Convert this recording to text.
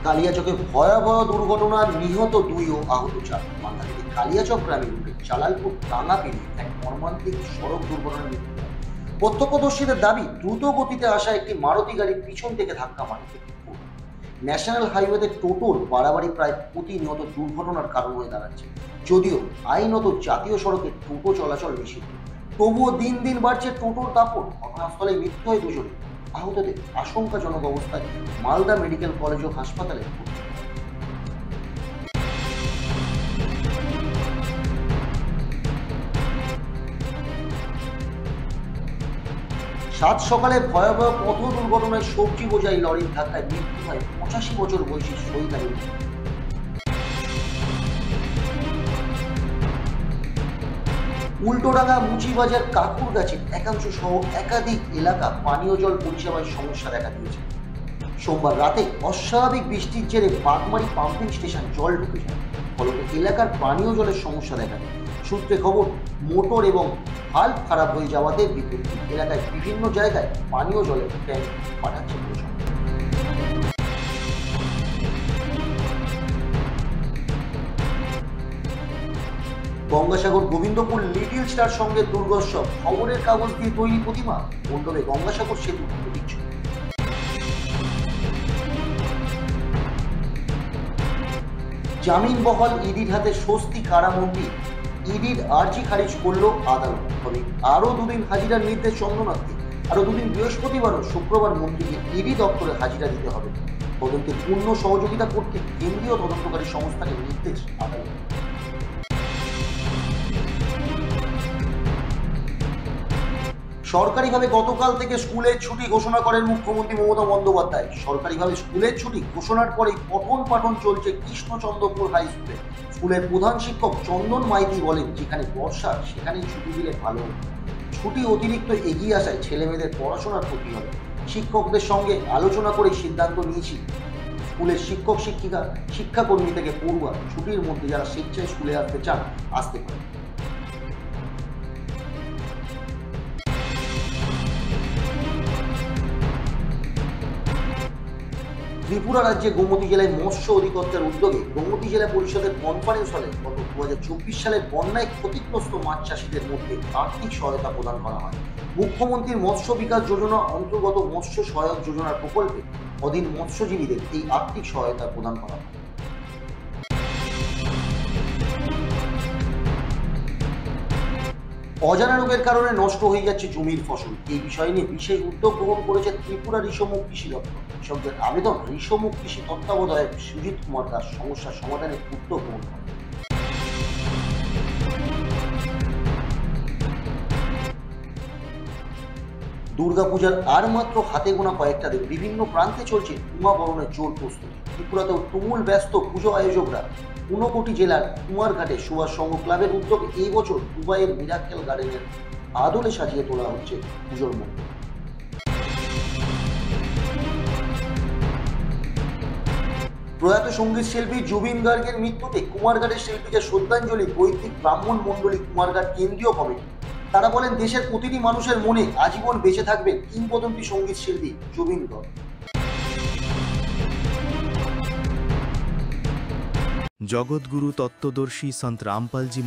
কালিয়াচকে ভয়াবহ দুর্ঘটনার নিহত 2 ও আহত 4। মালদা থেকে কালিয়াচক গ্রামের রুটে জালালপুর টাঙ্গা পেরিয়ে এক মর্মান্তিক সড়ক দুর্ঘটনার মৃত্যু হয়। প্রত্যক্ষদর্শীদের দাবি, দ্রুত গতিতে আসা একটি মারুতি গাড়ি পিছন থেকে ধাক্কা মারে। ন্যাশনাল হাইওয়েতে টোটোর বাড়াবাড়ি প্রায় প্রতিনিয়ত দুর্ঘটনার কারণ হয়ে দাঁড়াচ্ছে। যদিও আইনত জাতীয় সড়কে টোটো চলাচল নিষিদ্ধ, তবুও দিন দিন বাড়ছে টোটোর দাপট। ঘটনাস্থলে মৃত্যু হয় 2 জনের। আহতদের আশঙ্কাজনক অবস্থায় মালদা মেডিকেল কলেজ ও হাসপাতালে ভর্তি। 7 সকালে ভয়াবহ পথ দুর্ঘটনায় সবজি বোঝাই লরির ধাক্কায় মৃত্যু হয় 85 বছর বয়সী শহীদ আলী। উল্টোডাঙ্গা মুচিবাজার কাকুরগাছির একাংশ সহ একাধিক এলাকা পানীয় জল পরিষেবায় সমস্যা দেখা দিয়েছে। সোমবার রাতে অস্বাভাবিক বৃষ্টির জেরে বাগমারি পাম্পিং স্টেশন জল ঢুকে যায়, ফলে এলাকার পানীয় জলের সমস্যা দেখা দেয়। সূত্রে খবর, মোটর এবং ভাল্ব খারাপ হয়ে যাওয়াতে বিদ্যুৎ এলাকায় বিভিন্ন জায়গায় পানীয় জলের ট্যাঙ্ক পাঠাচ্ছে প্রশাসন। গঙ্গাসাগর গোবিন্দপুর লিটল স্টার সঙ্গে দুর্গোৎসব, খবরের কাগজ দিয়ে তৈরি প্রতিমা মণ্ডপে গঙ্গাসাগর সেতু প্রতীচ্ছবি। জামিন বহাল ইডির হাতে স্বস্তি কারাবন্দী, ইডির আর্জি খারিজ করল আদালত। তবে আরো 2 দিন হাজিরার নির্দেশ চন্দ্রনাথকে। আরো 2 দিন বৃহস্পতিবার ও শুক্রবার মন্ত্রীকে ইডি দপ্তরে হাজিরা দিতে হবে। তদন্তে পূর্ণ সহযোগিতা করতে কেন্দ্রীয় তদন্তকারী সংস্থাকে নির্দেশ আদালত। সরকারিভাবে গতকাল থেকে স্কুলের ছুটি ঘোষণা করেন মুখ্যমন্ত্রী মমতা বন্দ্যোপাধ্যায়। সরকারিভাবে স্কুলের ছুটি ঘোষণার পরেই পঠন পাঠন চলছে কৃষ্ণচন্দ্রপুর হাই স্কুলে। স্কুলের প্রধান শিক্ষক চন্দন মাইতি বলেন, যেখানে বর্ষা সেখানেই ছুটি দিলে ভালো। ছুটি অতিরিক্ত এগিয়ে আসায় ছেলেমেয়েদের পড়াশোনার ক্ষতি হবে। শিক্ষকদের সঙ্গে আলোচনা করে সিদ্ধান্ত নিয়েছি। স্কুলের শিক্ষক শিক্ষিকা শিক্ষাকর্মী থেকে পড়ুয়া ছুটির মধ্যে যারা স্বেচ্ছায় স্কুলে আসতে চান আসতে পারে। ত্রিপুরা রাজ্যে গোমতী জেলায় মৎস্য অধিকর্তার উদ্যোগে গোমতী জেলা পরিষদের কনফারেন্স হলে গত 2024 সালের বন্যায় ক্ষতিগ্রস্ত মাছ চাষিদের মধ্যে আর্থিক সহায়তা প্রদান করা হয়। মুখ্যমন্ত্রীর মৎস্য বিকাশ যোজনা অন্তর্গত মৎস্য সহায়ক যোজনার প্রকল্পে অধীন মৎস্যজীবীদের এই আর্থিক সহায়তা প্রদান করা হয়। অজানা রোগের কারণে নষ্ট হয়ে যাচ্ছে জমির ফসল, এই বিষয় নিয়ে বিশেষ উদ্যোগ গ্রহণ করেছে ত্রিপুরা ঋষমুখ কৃষি দপ্তর। কৃষকদের আবেদন, ঋষমুখ কৃষি তত্ত্বাবধায়ক সুজিত কুমার দাস সমস্যার সমাধানের উদ্যোগ গ্রহণ করেন। দুর্গাপূজার আর মাত্র হাতে গোনা কয়েকটা দিন, বিভিন্ন প্রান্তে চলছে উমাবরণের জোর প্রস্তুতি। ত্রিপুরাতেও তুমুল ব্যস্ত পুজো আয়োজকরা। 59 জেলার কুমারঘাটে সুভাষ সংঘ ক্লাবের উদ্যোগে এই বছর দুবাইয়ের মিরাক্কেল গার্ডেনের আদলে সাজিয়ে তোলা হচ্ছে পুজোর মন্দির। প্রয়াত সঙ্গীত শিল্পী জুবিন গার্গের মৃত্যুতে কুমারঘাটের শিল্পীকে শ্রদ্ধাঞ্জলি বৈদিক ব্রাহ্মণ মণ্ডলী কুমারঘাট কেন্দ্রীয় কমিটি। তারা বলেন, দেশের প্রতিটি মানুষের মনে আজীবন বেঁচে থাকবেন কিংবদন্তি সঙ্গীত শিল্পী জুবিন গার্গ। জগৎগুরু তত্ত্বদর্শী সন্ত রামপালজি